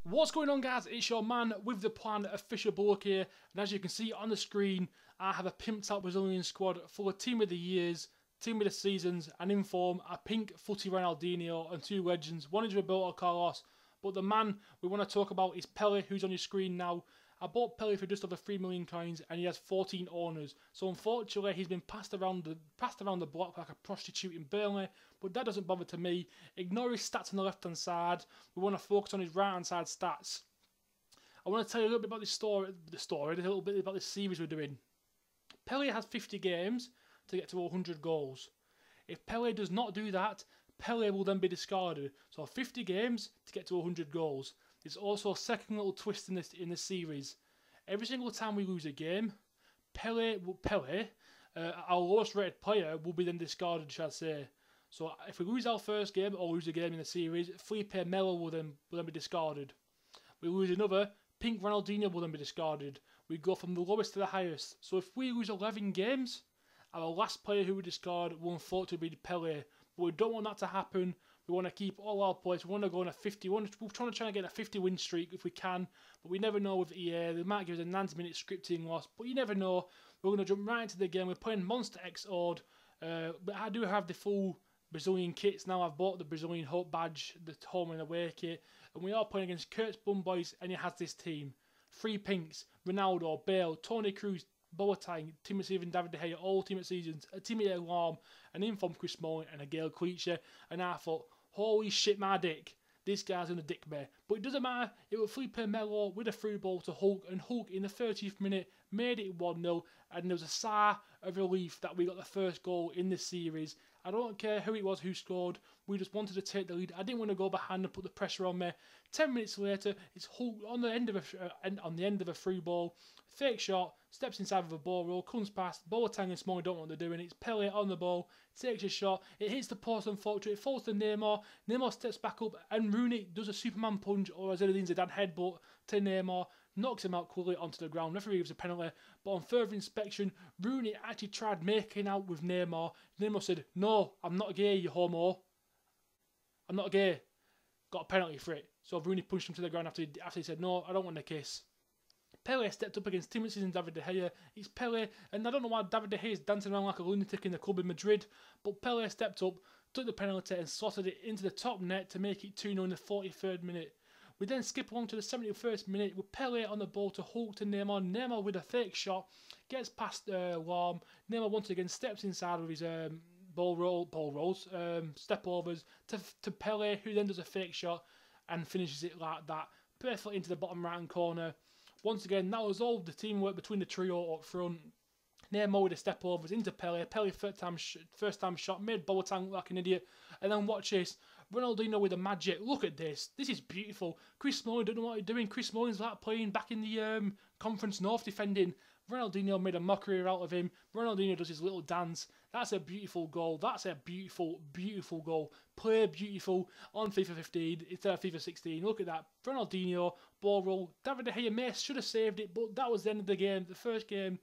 What's going on, guys? It's your man with the plan, OfficialBullock here, and as you can see on the screen, I have a pimped out Brazilian squad full of team of the years, team of the seasons, and in form, a pink footy Ronaldinho and two legends. One is Roberto Carlos, but the man we want to talk about is Pele, who's on your screen now. I bought Pele for just over 3 million coins, and he has 14 owners. So unfortunately, he's been passed around the block like a prostitute in Burnley. But that doesn't bother to me. Ignore his stats on the left-hand side. We want to focus on his right-hand side stats. I want to tell you a little bit about a little bit about this series we're doing. Pele has 50 games to get to 100 goals. If Pele does not do that, Pele will then be discarded. So 50 games to get to 100 goals. There's also a second little twist in this series. Every single time we lose a game, Pele, our lowest rated player, will be then discarded, shall I say. So if we lose our first game or lose a game in the series, Felipe Melo will then be discarded. We lose another, pink Ronaldinho will then be discarded. We go from the lowest to the highest. So if we lose 11 games, our last player who we discard will unfortunately be Pele. But we don't want that to happen. We want to keep all our players. We want to go on a 50. We're trying to get a 50 win streak if we can. But we never know with EA. They might give us a 90-minute scripting loss. But you never know. We're going to jump right into the game. We're playing Monster X Ord. But I do have the full Brazilian kits now. I've bought the Brazilian Hope badge, the home and away kit. And we are playing against Kurt's Bum Boys. And he has this team. 3 pinks. Ronaldo, Bale, Toni Kroos, Boateng, Timothy and David De Gea, all team at seasons, a team at Alarm, an informed Chris Smalling and a Gail Cleacher. And I thought, holy shit, my dick, this guy's gonna dick me. But it doesn't matter, it was Felipe Melo with a through ball to Hulk, and Hulk in the 30th minute made it 1-0, and there was a sigh of relief that we got the first goal in this series. I don't care who it was who scored, we just wanted to take the lead. I didn't want to go behind and put the pressure on me. 10 minutes later, it's Hulk on the end of a through ball, fake shot, steps inside of a ball roll, comes past, Boateng and Smalling don't know what they're doing, it's Pele on the ball, takes a shot, it hits the post unfortunately, it falls to Neymar, Neymar steps back up, and Rooney does a Superman punch, or as Zinedine Zidane headbutt to Neymar, knocks him out quickly onto the ground. Referee gives a penalty, but on further inspection, Rooney actually tried making out with Neymar. Neymar said, "No, I'm not gay, you homo. I'm not gay." Got a penalty for it. So Rooney punched him to the ground after he said, "No, I don't want a kiss." Pele stepped up against Timothy and David De Gea. It's Pele, and I don't know why David De Gea is dancing around like a lunatic in the club in Madrid, but Pele stepped up, took the penalty and slotted it into the top net to make it 2-0 in the 43rd minute. We then skip along to the 71st minute with Pele on the ball to Hulk to Neymar. Neymar with a fake shot, gets past Lahm. Neymar once again steps inside with his step overs to Pele, who then does a fake shot and finishes it like that, perfectly into the bottom right hand corner. Once again, that was all the teamwork between the trio up front. Neymar with the step overs into Pele. Pele first time shot, made Boateng look like an idiot. And then watch this. Ronaldinho with the magic. Look at this. This is beautiful. Chris Smalling don't know what he's doing. Chris Smalling's like playing back in the Conference North defending. Ronaldinho made a mockery out of him. Ronaldinho does his little dance. That's a beautiful goal. That's a beautiful, beautiful goal. Play beautiful on FIFA 15 instead of FIFA 16. Look at that. Ronaldinho, ball roll. David De Gea should have saved it, but that was the end of the game. The first game.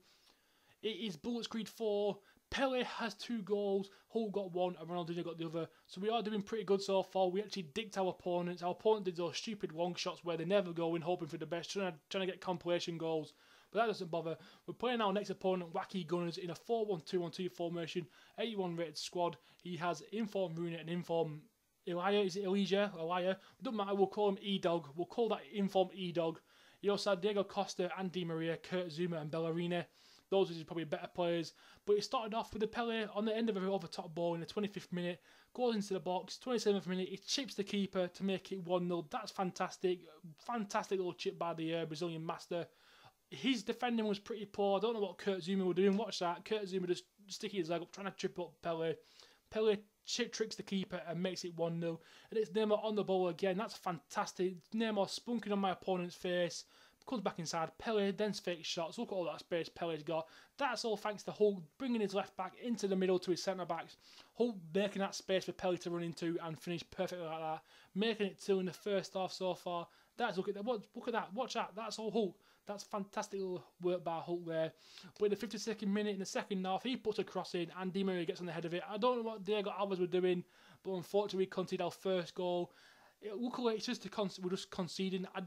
It is Bullets Creed 4. Pele has 2 goals, Hulk got 1, and Ronaldinho got the other. So we are doing pretty good so far. We actually dicked our opponents. Our opponent did those stupid long shots where they never go in, hoping for the best, trying to get compilation goals. But that doesn't bother. We're playing our next opponent, Wacky Gunners, in a 4-1-2-1-2 formation, 81 rated squad. He has inform Rooney and inform Elia. Is it Elijah? Elia? It doesn't matter, we'll call him E-Dog. We'll call that inform E-Dog. He also had Diego Costa and Di Maria, Kurt Zuma and Bellerini. Those are probably better players. But it started off with the Pele on the end of a top ball in the 25th minute. Goes into the box. 27th minute, he chips the keeper to make it 1-0. That's fantastic. Fantastic little chip by the Brazilian master. His defending was pretty poor. I don't know what Kurt Zuma was doing. Watch that. Kurt Zuma just sticking his leg up, trying to trip up Pele. Pele tricks the keeper and makes it 1-0. And it's Neymar on the ball again. That's fantastic. Neymar spunking on my opponent's face. Comes back inside, Pele then fake shots. Look at all that space Pele's got. That's all thanks to Hulk bringing his left back into the middle to his centre backs. Hulk making that space for Pele to run into and finish perfectly like that. Making it 2 in the first half so far. Look at that. Watch that. That's all Hulk. That's fantastic little work by Hulk there. But in the 52nd minute in the second half, he puts a cross in and Di Maria gets on the head of it. I don't know what Diego Alves were doing, but unfortunately we conceded our first goal. Luckily, it's just we're just conceding. I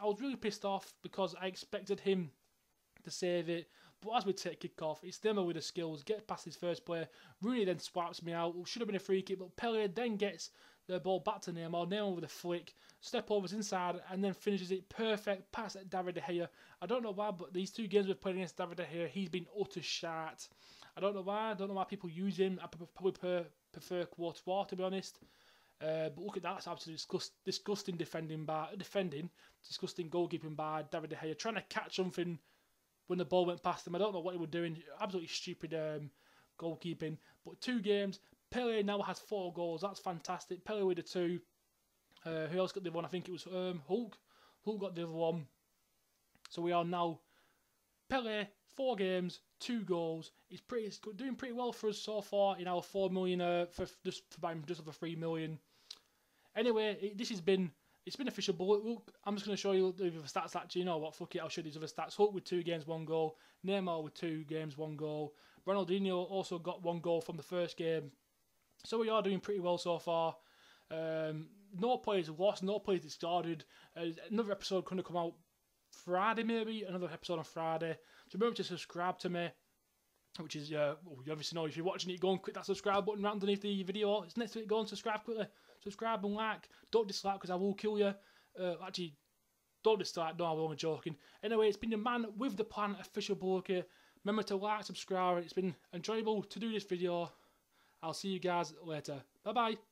was really pissed off because I expected him to save it. But as we take kick off, it's Neymar with the skills, get past his first player. Rooney then swipes me out. It should have been a free kick, but Pele then gets the ball back to Neymar. Neymar with a flick, step overs inside, and then finishes it perfect pass at David De Gea. I don't know why, but these 2 games we've played against David De Gea, he's been utter shite. I don't know why. I don't know why people use him. I probably prefer Courtois, to be honest. But look at that, it's absolutely disgusting defending, disgusting goalkeeping by David De Gea, trying to catch something when the ball went past him. I don't know what he was doing, absolutely stupid goalkeeping. But 2 games, Pele now has 4 goals, that's fantastic. Pele with the 2, who else got the other one? I think it was Hulk got the other one. So we are now, Pele, 4 games, 2 goals. It's doing pretty well for us so far in our 4 million, just over 3 million. Anyway, it's been official bullet. Look, I'm just going to show you the other stats actually. You know what, fuck it, I'll show you these other stats. Hulk with 2 games, 1 goal. Neymar with 2 games, 1 goal. Ronaldinho also got 1 goal from the first game. So we are doing pretty well so far. No players lost, no players discarded. Another episode going to come out Friday maybe, another episode on Friday. So remember to subscribe to me, which is, well, you obviously know if you're watching it, go and click that subscribe button right underneath the video. It's next to it, go and subscribe quickly. Subscribe and like. Don't dislike because I will kill you. Actually, don't dislike, no, I'm only joking. Anyway, it's been the man with the plan, OfficialBullock here. Remember to like, subscribe. It's been enjoyable to do this video. I'll see you guys later. Bye bye.